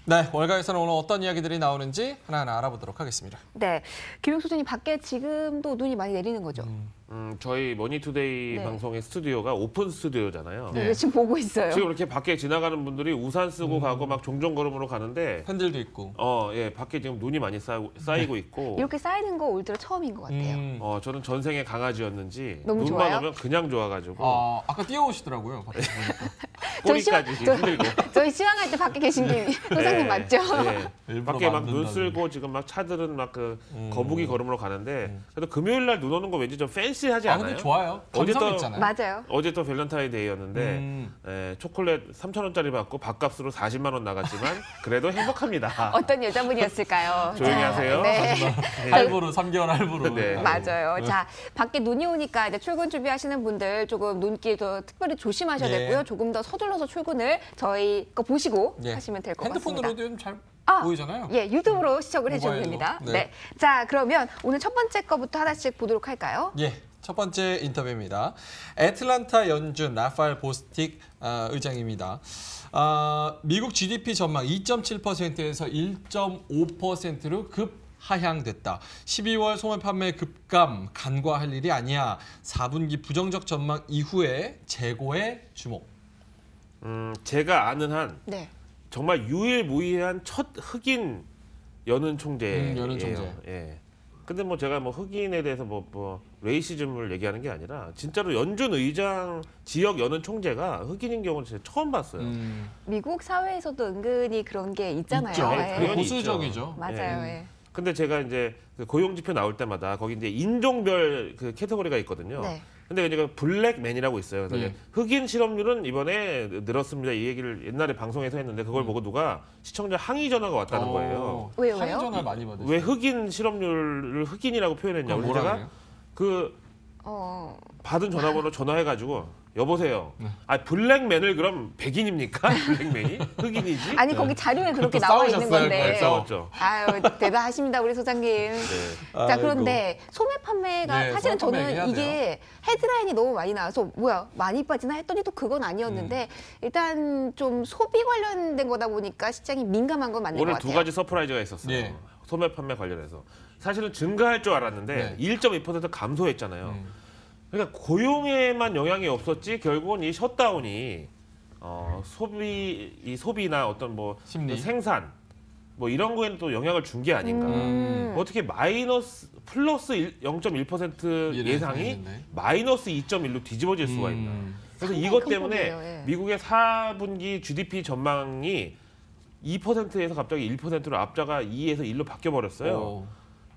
네, 월가에서는 오늘 어떤 이야기들이 나오는지 하나하나 알아보도록 하겠습니다. 네, 김용 소장님 밖에 지금도 눈이 많이 내리는 거죠? 저희 머니투데이 네. 방송의 스튜디오가 오픈 스튜디오잖아요. 네, 지금 보고 있어요. 지금 이렇게 밖에 지나가는 분들이 우산 쓰고 가고 막 종종 걸음으로 가는데 팬들도 있고. 예, 밖에 지금 눈이 많이 쌓이고 있고 이렇게 쌓이는 거 올 들어 처음인 것 같아요. 저는 전생에 강아지였는지 너무 눈만 좋아요? 오면 그냥 좋아가지고 아까 뛰어오시더라고요. 밖에 보니까. 꼬리까지 힘들고 저희 시황할 때 밖에 계신 게 소장님 맞죠? 예. 일부러 밖에 막 눈 만든다는. 쓸고 지금 막 차들은 막 그 거북이 걸음으로 가는데 그래도 금요일 날 눈 오는 거 왠지 좀 팬시하지 않아요? 근데 좋아요. 어제 감성 또- 있잖아요. 맞아요. 어제 또 밸런타인데이였는데 초콜릿 3,000원짜리 받고 밥값으로 40만 원 나갔지만 그래도 행복합니다. 어떤 여자분이었을까요? 조용히 자, 하세요. 네. 할부로 3개월 할부로. 네. 맞아요. 자, 밖에 눈이 오니까 이제 출근 준비하시는 분들 조금 눈길 더 특별히 조심하셔야 예. 되고요. 조금 더 서둘러서 출근을 저희 거 보시고 예. 하시면 될 것 같습니다. 핸드폰으로도 좀 잘 아, 보이잖아요. 예, 유튜브로 시청을 해주시면 모바일로. 됩니다. 네. 네. 자, 그러면 오늘 첫 번째 거부터 하나씩 보도록 할까요? 예, 첫 번째 인터뷰입니다. 애틀란타 연준 라파엘 보스틱 의장입니다. 미국 GDP 전망 2.7%에서 1.5%로 급 하향됐다. 12월 소매 판매 급감 간과할 일이 아니야. 4분기 부정적 전망 이후에 재고에 주목. 제가 아는 한 네. 정말 유일무이한 첫 흑인 연은 총재예요. 연은 총재. 예. 근데 뭐 제가 뭐 흑인에 대해서 뭐 레이시즘을 얘기하는 게 아니라 진짜로 연준 의장 지역 연은 총재가 흑인인 경우는 진짜 처음 봤어요. 미국 사회에서도 은근히 그런 게 있잖아요. 있죠. 예. 당연히 보수적이죠. 맞아요. 예. 근데 제가 이제 그 고용 지표 나올 때마다 거기 이제 인종별 그 캐터고리가 있거든요. 네. 근데 이제 그 블랙맨이라고 있어요. 그래서 네. 이제 흑인 실업률은 이번에 늘었습니다. 이 얘기를 옛날에 방송에서 했는데 그걸 보고 누가 시청자 항의 전화가 왔다는 거예요. 왜요? 항의 전화 많이 받으시죠. 왜 흑인 실업률을 흑인이라고 표현했냐고. 그럼 그래서 뭐라 제가 그 어, 받은 전화번호 전화해가지고 여보세요. 네. 블랙맨을 그럼 백인입니까? 블랙맨이 흑인이지? 아니 거기 자료에 그렇게 그것도 나와 있는 싸우셨어요, 건데. 그래서. 싸웠죠. 아유 대단하십니다 우리 소장님. 네. 자 아이고. 그런데 소매 판매가 네, 사실은 소매 판매 저는 얘기해야 이게 헤드라인이 너무 많이 나와서 뭐야 많이 빠지나 했더니 또 그건 아니었는데 일단 좀 소비 관련된 거다 보니까 시장이 민감한 건 맞는 것 오늘 같아요. 두 가지 서프라이즈가 있었어요. 네. 소매 판매 관련해서. 사실은 증가할 줄 알았는데 네. 1.2% 감소했잖아요. 그러니까 고용에만 영향이 없었지 결국은 이 셧다운이 소비나 어떤 뭐 심리. 생산 뭐 이런 거에는 또 영향을 준 게 아닌가. 어떻게 플러스 0.1% 예상이 예상했는데. 마이너스 2.1로 뒤집어질 수가 있나. 그래서 상당히 이것 큰 때문에 폭이에요, 예. 미국의 4분기 GDP 전망이 2%에서 갑자기 1%로 앞자가 2에서 1로 바뀌어 버렸어요.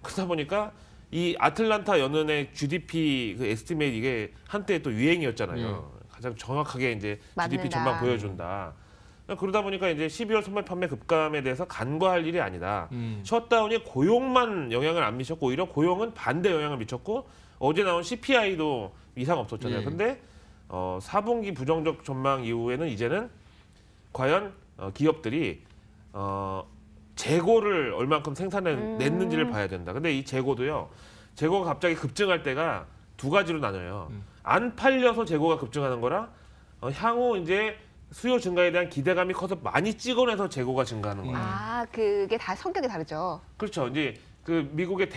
그러다 보니까 이 아틀란타 연은의 GDP 그 에스티메이트 이게 한때 또 유행이었잖아요. 가장 정확하게 이제 GDP 맞는다. 전망 보여준다. 그러다 보니까 이제 12월 소매 판매 급감에 대해서 간과할 일이 아니다. 셧다운이 고용만 영향을 안 미쳤고 오히려 고용은 반대 영향을 미쳤고 어제 나온 CPI도 이상 없었잖아요. 예. 근데 4분기 부정적 전망 이후에는 이제는 과연 기업들이 재고를 얼만큼 생산했는지를 봐야 된다. 근데 이 재고도요. 재고가 갑자기 급증할 때가 두 가지로 나뉘어요. 안 팔려서 재고가 급증하는 거랑 향후 이제 수요 증가에 대한 기대감이 커서 많이 찍어내서 재고가 증가하는 거예요. 아 그게 다 성격이 다르죠. 그렇죠. 이제 그 미국의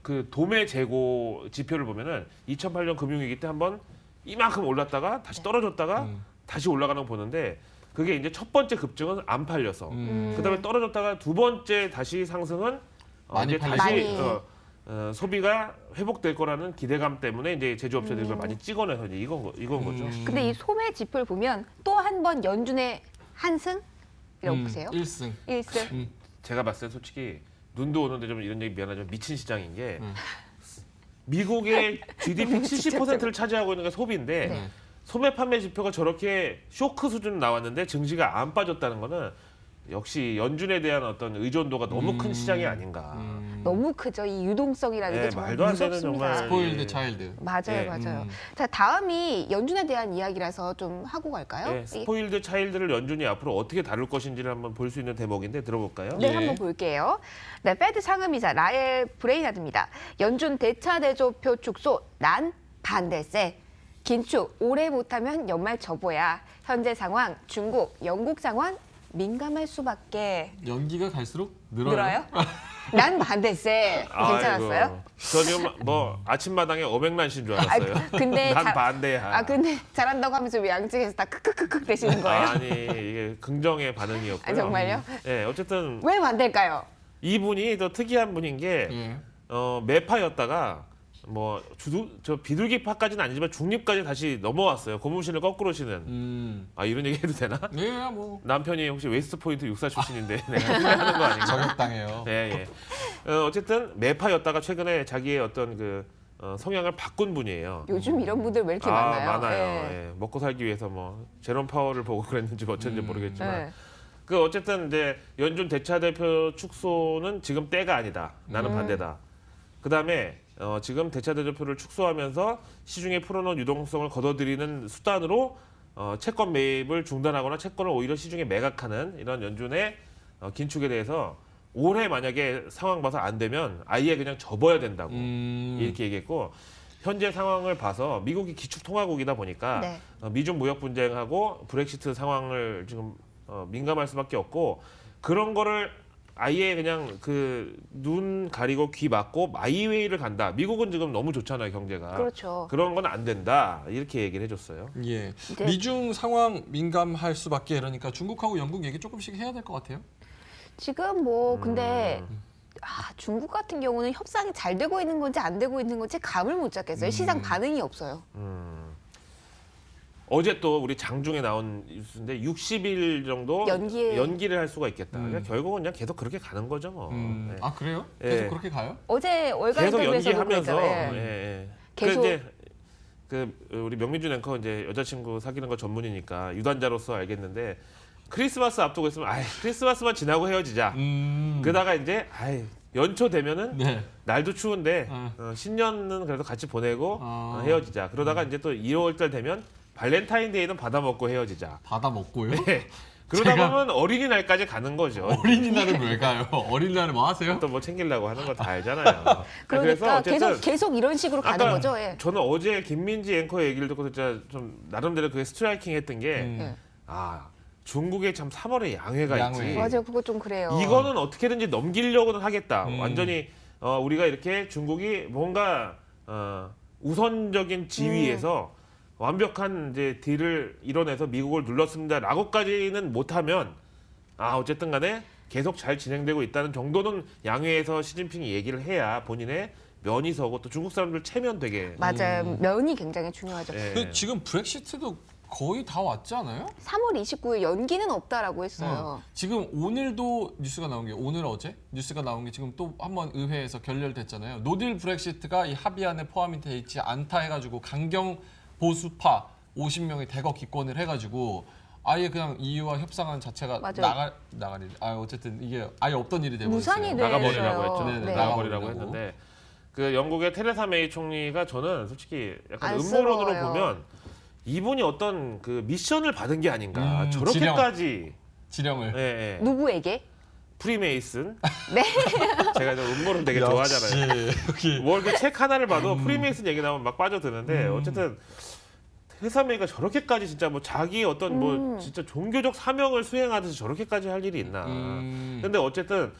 그 도매 재고 지표를 보면은 2008년 금융위기 때 한번 이만큼 올랐다가 다시 떨어졌다가 다시 올라가는 거 보는데 그게 이제 첫 번째 급증은 안 팔려서 그다음에 떨어졌다가 두 번째 다시 상승은 많이 이제 팔려서. 다시 많이. 소비가 회복될 거라는 기대감 때문에 이제 제조업체들이 그걸 많이 찍어내서 이제 이건 거죠. 근데 이 소매 지표를 보면 또 한 번 연준의 한승이라고 보세요. 1승. 1승. 제가 봤을 때 솔직히 눈도 오는데 좀 이런 얘기 미안하지만 미친 시장인 게 미국의 GDP 70%를 차지하고 있는 게 소비인데 네. 소매 판매 지표가 저렇게 쇼크 수준 나왔는데 증시가 안 빠졌다는 거는 역시 연준에 대한 어떤 의존도가 너무 큰 시장이 아닌가. 너무 크죠. 이 유동성이라는 게 네, 정말 말도 안 되는 무섭습니다. 정말 스포일드 차일드. 맞아요, 예. 맞아요. 자, 다음이 연준에 대한 이야기라서 좀 하고 갈까요? 네, 스포일드 차일드를 연준이 앞으로 어떻게 다룰 것인지를 한번 볼 수 있는 대목인데 들어볼까요? 네, 예. 한번 볼게요. 네, 페드 상임이사 라엘 브레이나드입니다. 연준 대차대조표 축소 난 반대세. 긴축 오래 못하면 연말 접어야. 현재 상황 중국, 영국 상황 민감할 수밖에. 연기가 갈수록 늘어요? 난 반대세. 괜찮았어요? 아이고, 저 지금 뭐 아침마당에 어백란신 줄 알았어요. 근데 난 반대야. 근데 잘한다고 하면서 왜 양측에서 다 크크크크 되시는 거예요? 아니 이게 긍정의 반응이었고요. 정말요? 네, 어쨌든 왜 반대일까요? 이분이 더 특이한 분인 게 예. 매파였다가 뭐 저 비둘기파까지는 아니지만 중립까지 다시 넘어왔어요. 고무신을 거꾸로 신은. 이런 얘기 해도 되나? 예, 뭐 남편이 혹시 웨스트 포인트 육사 출신인데 내가 후회하는 거 아닌가? 저격당해요. 예, 예. 어쨌든 매파였다가 최근에 자기의 어떤 그 성향을 바꾼 분이에요. 요즘 이런 분들 왜 이렇게 많나요? 많아요. 예. 예. 먹고 살기 위해서 뭐 제롬 파워를 보고 그랬는지 어쩐지 모르겠지만 예. 그 어쨌든 이제 연준 대차 대표 축소는 지금 때가 아니다. 나는 반대다. 그다음에 지금 대차 대표를 축소하면서 시중에 풀어놓은 유동성을 걷어들이는 수단으로 채권 매입을 중단하거나 채권을 오히려 시중에 매각하는 이런 연준의 긴축에 대해서 올해 만약에 상황 봐서 안 되면 아예 그냥 접어야 된다고 이렇게 얘기했고 현재 상황을 봐서 미국이 기축통화국이다 보니까 네. 미중 무역 분쟁하고 브렉시트 상황을 지금 민감할 수밖에 없고 그런 거를 아예 그냥 그 눈 가리고 귀 막고 마이웨이를 간다. 미국은 지금 너무 좋잖아요, 경제가. 그렇죠. 그런 건 안 된다. 이렇게 얘기를 해줬어요. 예. 네. 미중 상황 민감할 수밖에 그러니까 중국하고 영국 얘기 조금씩 해야 될 것 같아요. 지금 뭐 근데 중국 같은 경우는 협상이 잘 되고 있는 건지 안 되고 있는 건지 감을 못 잡겠어요. 시장 반응이 없어요. 어제 또 우리 장중에 나온 뉴스인데 60일 정도 연기를 할 수가 있겠다. 그러니까 결국은 그냥 계속 그렇게 가는 거죠. 뭐. 네. 아 그래요? 예. 계속 그렇게 가요? 어제 월간 계속 인터뷰에서도 연기하면서 그랬잖아요. 예, 예. 계속- 그 이제 그 우리 명민준 앵커 이제 여자친구 사귀는 거 전문이니까 유단자로서 알겠는데 크리스마스 앞두고 있으면 크리스마스만 지나고 헤어지자. 그러다가 이제 연초 되면은 네. 날도 추운데 신년은 그래도 같이 보내고 헤어지자. 그러다가 이제 또 2월 달 되면 발렌타인데이는 받아 먹고 헤어지자. 받아 먹고요. 네. 그러다 제가- 보면 어린이날까지 가는 거죠. 어린이날은 왜 가요? 어린이날에 뭐 하세요? 또 뭐 챙기려고 하는 거 다 알잖아요. 그러니까 어쨌든 계속 이런 식으로 가는 아까 거죠. 예. 저는 어제 김민지 앵커 얘기를 듣고 진짜 좀 나름대로 그게 스트라이킹했던 게 예. 중국에 참 3월에 양회가 양회. 있지. 맞아요. 그거 좀 그래요. 이거는 어떻게든지 넘기려고는 하겠다. 완전히 우리가 이렇게 중국이 뭔가 우선적인 지위에서 완벽한 이제 딜을 이뤄내서 미국을 눌렀습니다라고까지는 못하면 어쨌든 간에 계속 잘 진행되고 있다는 정도는 양회에서 시진핑이 얘기를 해야 본인의 면이 서고 또 중국 사람들 체면 되게 맞아요. 면이 굉장히 중요하죠. 예. 그 지금 브렉시트도 거의 다 왔지 않아요? 3월 29일 연기는 없다라고 했어요. 지금 오늘도 뉴스가 나온 게 오늘 어제 뉴스가 나온 게 지금 또 한번 의회에서 결렬됐잖아요. 노딜 브렉시트가 이 합의안에 포함이 돼 있지 않다 해가지고 강경 보수파 50명이 대거 기권을 해가지고 아예 그냥 EU와 협상안 자체가 맞아요. 나가리. 어쨌든 이게 아예 없던 일이 돼버렸어요. 무산이 나가버리라고 됐어요. 했죠. 네. 나가버리라고 했는데 그 영국의 테레사 메이 총리가 저는 솔직히 약간 안쓰러워요. 음모론으로 보면 이분이 어떤 그 미션을 받은 게 아닌가. 저렇게까지 지령을. 예, 예. 누구에게? 프리메이슨. 네. 제가 좀 음모론 되게 좋아하잖아요. 역시. 뭘 그 책 하나를 봐도 프리메이슨 얘기 나오면 막 빠져드는데 어쨌든 테레사 메이가 저렇게까지 진짜 뭐 자기 어떤 뭐 진짜 종교적 사명을 수행하듯이 저렇게까지 할 일이 있나. 근데 어쨌든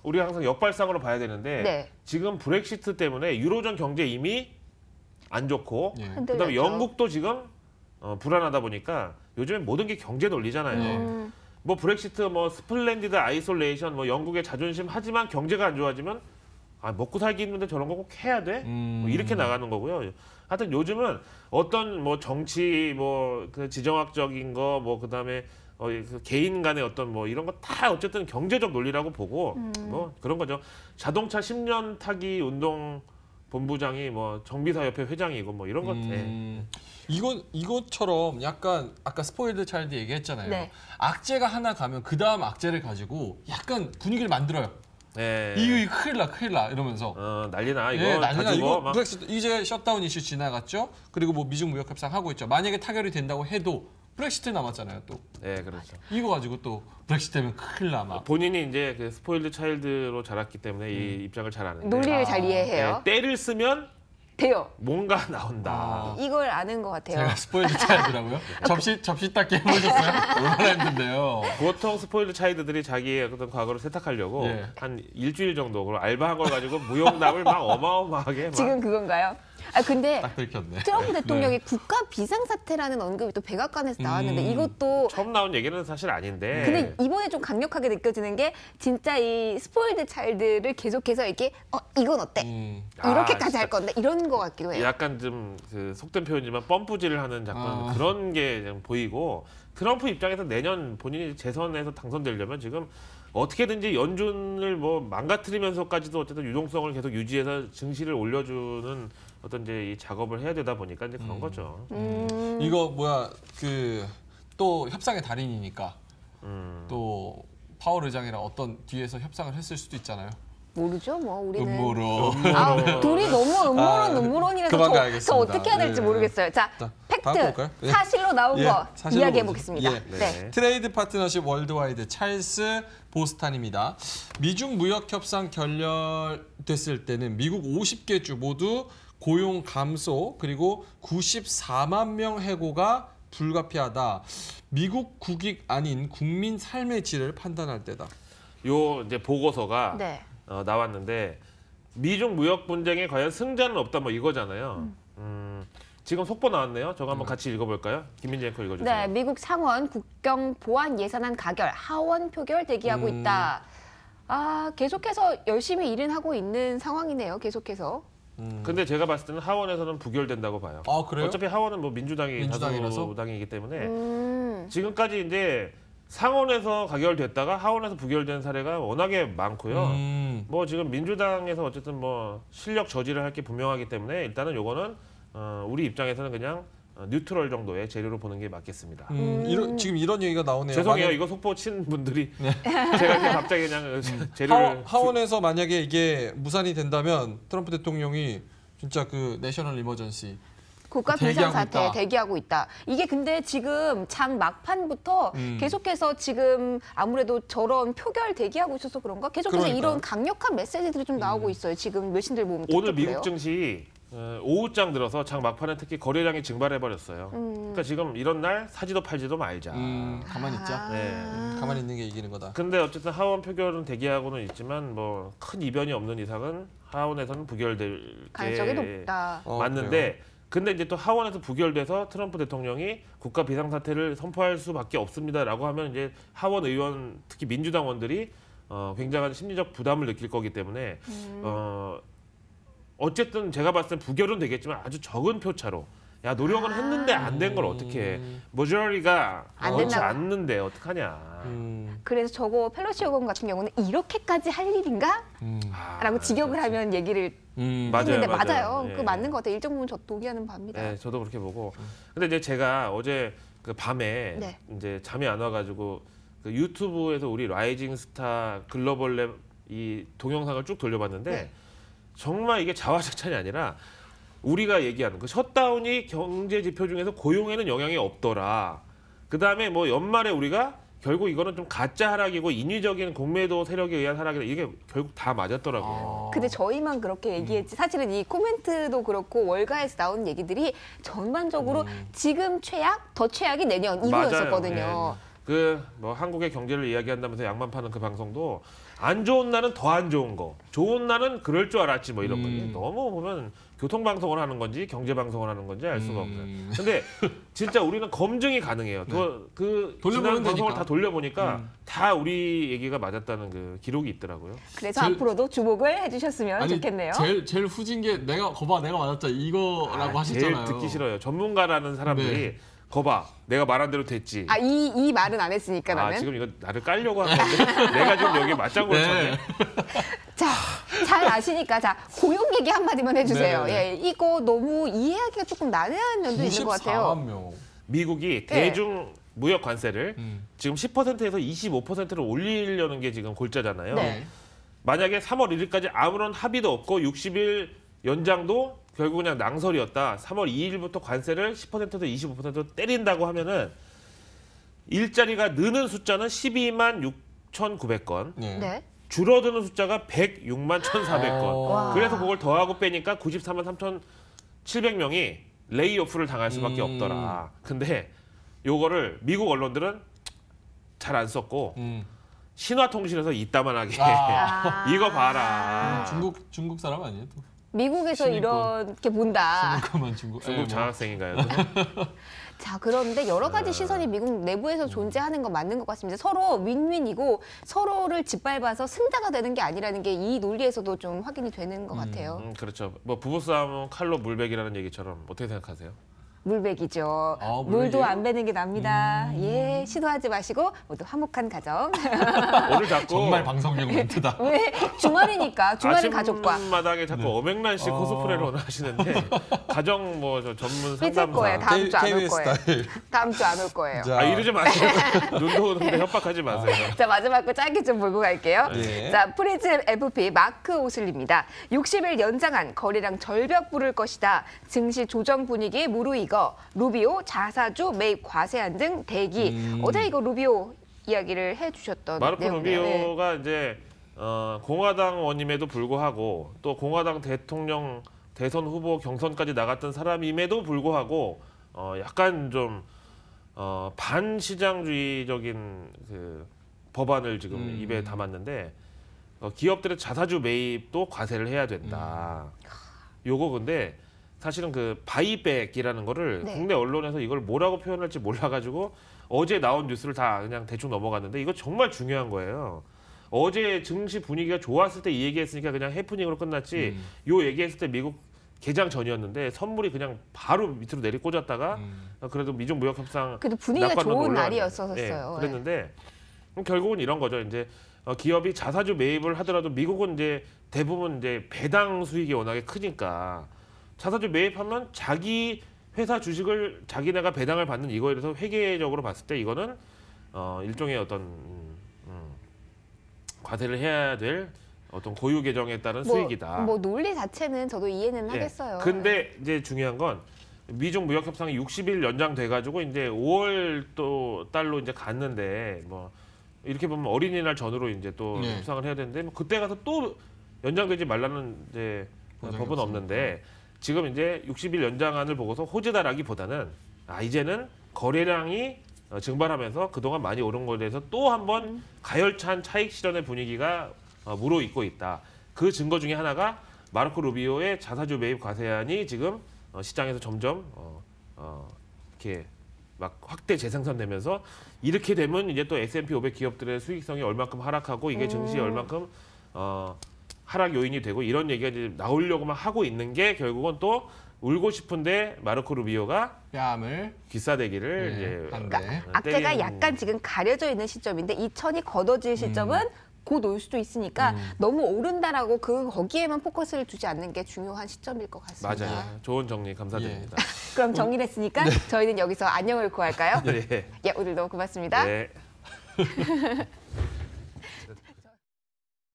우리가 항상 역발상으로 봐야 되는데 네. 지금 브렉시트 때문에 유로존 경제 이미 안 좋고 예. 그다음에 흔들렸죠. 영국도 지금 불안하다 보니까 요즘에 모든 게 경제 논리잖아요. 뭐 브렉시트, 뭐 스플렌디드 아이솔레이션, 뭐 영국의 자존심 하지만 경제가 안 좋아지면 먹고 살기 힘든데 저런 거 꼭 해야 돼? 뭐 이렇게 나가는 거고요. 하여튼 요즘은 어떤 뭐 정치, 뭐 그 지정학적인 거, 뭐 그다음에 그 개인 간의 어떤 뭐 이런 거 다 어쨌든 경제적 논리라고 보고 뭐 그런 거죠. 자동차 10년 타기 운동 본부장이 뭐 정비사협회 회장이고 뭐 이런 것. 이것처럼 약간 아까 스포일드 차일드 얘기했잖아요. 네. 악재가 하나 가면 그 다음 악재를 가지고 약간 분위기를 만들어요. 네. EU 큰일 나 이러면서. 난리나 이거. 예, 난리나 가지고 이거 막 브렉시트 이제 셧다운 이슈 지나갔죠. 그리고 뭐 미중 무역 협상 하고 있죠. 만약에 타결이 된다고 해도 브렉시트 남았잖아요. 또 네, 그렇죠. 이거 가지고 또 브렉시트 되면 큰일 나 막. 본인이 이제 그 스포일드 차일드로 자랐기 때문에 이 입장을 잘 아는데 논리를 잘 이해해요. 때를 쓰면 돼요. 뭔가 나온다. 이걸 아는 것 같아요. 제가 스포일드 차이더라고요. 접시 닦기 해보셨어요? 얼마나 힘든데요. 보통 스포일드 차이드들이 자기의 어떤 과거를 세탁하려고 예. 한 일주일 정도 그걸 알바한 걸 가지고 무용담을 막 어마어마하게 막 지금 그건가요? 아 근데 딱 들켰네. 트럼프 대통령이 국가 비상사태라는 언급이 또 백악관에서 나왔는데 이것도 처음 나온 얘기는 사실 아닌데 근데 이번에 좀 강력하게 느껴지는 게 진짜 이 스포일드 차일드를 계속해서 이렇게 이건 어때? 이렇게까지 진짜. 할 건데 이런 거 같기도 해요. 약간 좀 그 속된 표현이지만 펌프질을 하는 약간 그런 게 그냥 보이고 트럼프 입장에서 내년 본인이 재선에서 당선되려면 지금 어떻게든지 연준을 뭐 망가뜨리면서까지도 어쨌든 유동성을 계속 유지해서 증시를 올려주는 어떤 이제 이 작업을 해야 되다 보니까 이제 그런 거죠. 이거 뭐야 그 또 협상의 달인이니까 또 파월 의장이랑 어떤 뒤에서 협상을 했을 수도 있잖아요. 모르죠, 뭐 우리는. 음모로. 아, 둘이 너무 음모론이라서 그만 저 가야겠습니다. 어떻게 해야 될지 네. 모르겠어요. 자, 자, 다음 팩트 볼까요? 예. 사실로 나온 예, 거 사실로 이야기해 보죠. 보겠습니다. 예. 네. 트레이드 파트너십 월드와이드 찰스 보스탄입니다. 미중 무역 협상 결렬됐을 때는 미국 50개 주 모두 고용 감소 그리고 94만 명 해고가 불가피하다. 미국 국익 아닌 국민 삶의 질을 판단할 때다. 요 이제 보고서가 네. 나왔는데 미중 무역 분쟁에 과연 승자는 없다 뭐 이거잖아요. 지금 속보 나왔네요. 저거 한번 같이 읽어볼까요? 김민재 앵커 읽어주세요. 네, 미국 상원 국경 보안 예산안 가결 하원 표결 대기하고 있다. 아, 계속해서 열심히 일은 하고 있는 상황이네요. 계속해서. 근데 제가 봤을 때는 하원에서는 부결된다고 봐요. 아 그래요? 어차피 하원은 뭐 민주당이 민주당이라서? 다수당이기 때문에 음. 지금까지 이제 상원에서 가결됐다가 하원에서 부결된 사례가 워낙에 많고요. 뭐 지금 민주당에서 어쨌든 뭐 실력 저지를 할 게 분명하기 때문에 일단은 요거는 우리 입장에서는 그냥 뉴트럴 정도의 재료로 보는 게 맞겠습니다. 지금 이런 얘기가 나오네요. 죄송해요. 만약 이거 속보 친 분들이 제가 그냥 갑자기 그냥 재료를 하원에서 만약에 이게 무산이 된다면 트럼프 대통령이 진짜 그 내셔널 이머전시 국가 대기하고 비상사태 있다. 대기하고 있다. 이게 근데 지금 장 막판부터 계속해서 지금 아무래도 저런 표결 대기하고 있어서 그런가? 계속해서 그러니까요. 이런 강력한 메시지들이 좀 나오고 있어요. 지금 외신들 보면 오늘 특히 미국 그래요. 증시 오후장 들어서 장 막판에 특히 거래량이 증발해 버렸어요. 그러니까 지금 이런 날 사지도 팔지도 말자. 가만히 있자. 네. 가만히 있는 게 이기는 거다. 근데 어쨌든 하원 표결은 대기하고는 있지만 뭐 큰 이변이 없는 이상은 하원에서는 부결될 가능성이 게 높다. 맞는데 근데 이제 또 하원에서 부결돼서 트럼프 대통령이 국가 비상사태를 선포할 수밖에 없습니다라고 하면 이제 하원 의원 특히 민주당원들이 굉장한 심리적 부담을 느낄 거기 때문에 어쨌든 제가 봤을 땐 부결은 되겠지만 아주 적은 표차로 야 노력은 했는데 안 된 걸 어떻게 해. 머저리가 안 그렇지 된다고. 않는데 어떡하냐. 그래서 저거 펠로시 의원 같은 경우는 이렇게까지 할 일인가? 라고 직역을 하면 얘기를 맞아요, 했는데 맞아요. 맞아요. 예. 그 맞는 것 같아요. 일정 부분 저 동의하는 바입니다. 네, 저도 그렇게 보고. 근데 이제 제가 어제 그 밤에 네. 이제 잠이 안 와가지고 그 유튜브에서 우리 라이징 스타 글로벌 랩 이 동영상을 쭉 돌려봤는데 네. 정말 이게 자화자찬이 아니라 우리가 얘기하는 그 셧다운이 경제 지표 중에서 고용에는 영향이 없더라. 그 다음에 뭐 연말에 우리가 결국 이거는 좀 가짜 하락이고 인위적인 공매도 세력에 의한 하락이다. 이게 결국 다 맞았더라고요. 근데 저희만 그렇게 얘기했지 사실은 이 코멘트도 그렇고 월가에서 나오는 얘기들이 전반적으로 지금 최악, 더 최악이 내년 이거였었거든요. 맞아요. 그 뭐 한국의 경제를 이야기한다면서 양만 파는 그 방송도 안 좋은 날은 더 안 좋은 거, 좋은 날은 그럴 줄 알았지 뭐 이런 거. 너무 보면 교통 방송을 하는 건지 경제 방송을 하는 건지 알 수가 없어요. 근데 진짜 우리는 검증이 가능해요. 그 돌려보면 지난 방송을 되니까. 다 돌려보니까 다 우리 얘기가 맞았다는 그 기록이 있더라고요. 그래서 제일- 앞으로도 주목을 해주셨으면 좋겠네요. 제일 후진 게 내가 거봐 내가 맞았자 이거라고 하셨잖아요. 제일 듣기 싫어요. 전문가라는 사람들이 네. 거봐 내가 말한 대로 됐지. 아, 이 말은 안 했으니까 나는. 지금 이거 나를 깔려고 하는 건데 내가 지금 여기 맞장구를 쳤네. 네. 자, 잘 아시니까 자 고용 얘기 한마디만 해주세요. 네네네. 예, 이거 너무 이해하기가 조금 난해한 면도 있는 것 같아요. 94만 명. 미국이 네. 대중 무역 관세를 지금 10%에서 25%를 올리려는 게 지금 골자잖아요. 네. 만약에 3월 1일까지 아무런 합의도 없고 60일 연장도 결국 그냥 낭설이었다. 3월 2일부터 관세를 10%에서 25% 때린다고 하면은 일자리가 느는 숫자는 12만 6,900건, 네. 네. 줄어드는 숫자가 106만 1,400건. 와. 그래서 그걸 더하고 빼니까 94만 700명이 레이오프를 당할 수밖에 없더라. 근데 요거를 미국 언론들은 잘 안 썼고 신화통신에서 이따만하게 이거 봐라. 중국 사람 아니에요? 또? 미국에서 신인권. 이렇게 본다. 중국 장학생인가요? 자, 그런데 여러 가지 네. 시선이 미국 내부에서 존재하는 건 맞는 것 같습니다. 서로 윈윈이고 서로를 짓밟아서 승자가 되는 게 아니라는 게 이 논리에서도 좀 확인이 되는 것 같아요. 그렇죠. 뭐 부부싸움은 칼로 물베기라는 얘기처럼 어떻게 생각하세요? 물백이죠. 아, 물도 물백이에요? 안 베는 게 납니다. 예, 시도하지 마시고 모두 화목한 가정. 오늘 자꾸 정말 방송용 멘트다. 왜? 주말이니까 주말은 가족과. 아침마당에 자꾸 어맹란 씨 코스프레를 오늘 하시는데 가정 뭐 저 전문 삐질 거예요. 상담사. 다음 주 안 올 KBS 거예요. 스타일. 다음 주 안 올 거예요. 자, 이러지 마세요. 눈도 오는데 협박하지 마세요. 자, 마지막 거 짧게 좀 몰고 갈게요. 예. 자, 프리즘 FP 마크 오슬리입니다. 60일 연장한 거래량 절벽 부를 것이다. 증시 조정 분위기 무르익어. 루비오 자사주 매입 과세한 등 대기. 어제 이거 루비오 이야기를 해주셨던 마르코 내용이네요. 네. 루비오가 이제 공화당 원임에도 불구하고 또 공화당 대통령 대선 후보 경선까지 나갔던 사람임에도 불구하고 약간 좀 반시장주의적인 그 법안을 지금 입에 담았는데 기업들의 자사주 매입도 과세를 해야 된다. 요거 근데 사실은 그 바이백이라는 거를 네. 국내 언론에서 이걸 뭐라고 표현할지 몰라가지고 어제 나온 뉴스를 다 그냥 대충 넘어갔는데 이거 정말 중요한 거예요. 어제 증시 분위기가 좋았을 때 이 얘기했으니까 그냥 해프닝으로 끝났지. 요 얘기했을 때 미국 개장 전이었는데 선물이 그냥 바로 밑으로 내리꽂았다가 그래도 미중 무역 협상 그래도 분위기가 낙관으로 좋은 올라왔는데. 날이었었어요. 그랬는데 결국은 이런 거죠. 이제 기업이 자사주 매입을 하더라도 미국은 이제 대부분 이제 배당 수익이 워낙에 크니까 자사주 매입하면 자기 회사 주식을 자기네가 배당을 받는 이거에 대해서 회계적으로 봤을 때 이거는 일종의 어떤 과세를 해야 될 어떤 고유 계정에 따른 수익이다. 뭐 논리 자체는 저도 이해는 예. 하겠어요. 근데 이제 중요한 건 미중 무역 협상이 60일 연장돼 가지고 이제 5월 또 달로 이제 갔는데 뭐 이렇게 보면 어린이날 전후로 이제 또 네. 협상을 해야 되는데 뭐 그때 가서 또 연장되지 말라는 이제 보장이 법은 없으니까. 없는데 지금 이제 60일 연장안을 보고서 호재다라기보다는 이제는 거래량이 증발하면서 그동안 많이 오른 거에 대해서 또 한번 가열찬 차익 실현의 분위기가 무르익고 있다. 그 증거 중에 하나가 마르코 루비오의 자사주 매입 과세안이 지금 시장에서 점점 이렇게 막 확대 재생산되면서 이렇게 되면 이제 또 S&P 500 기업들의 수익성이 얼만큼 하락하고 이게 증시에 얼만큼 하락 요인이 되고 이런 얘기가 이제 나오려고만 하고 있는 게 결국은 또 울고 싶은데 마르코 루비오가 뺨을 귀싸대기를 네, 이제 한대. 그러니까 악재가 때리는- 약간 지금 가려져 있는 시점인데 이 천이 걷어질 시점은 곧 올 수도 있으니까 너무 오른다라고 거기에만 포커스를 두지 않는 게 중요한 시점일 것 같습니다. 맞아요. 좋은 정리 감사드립니다. 그럼 정리를 했으니까 저희는 여기서 안녕을 구할까요? 네. 예, 오늘도 고맙습니다. 네.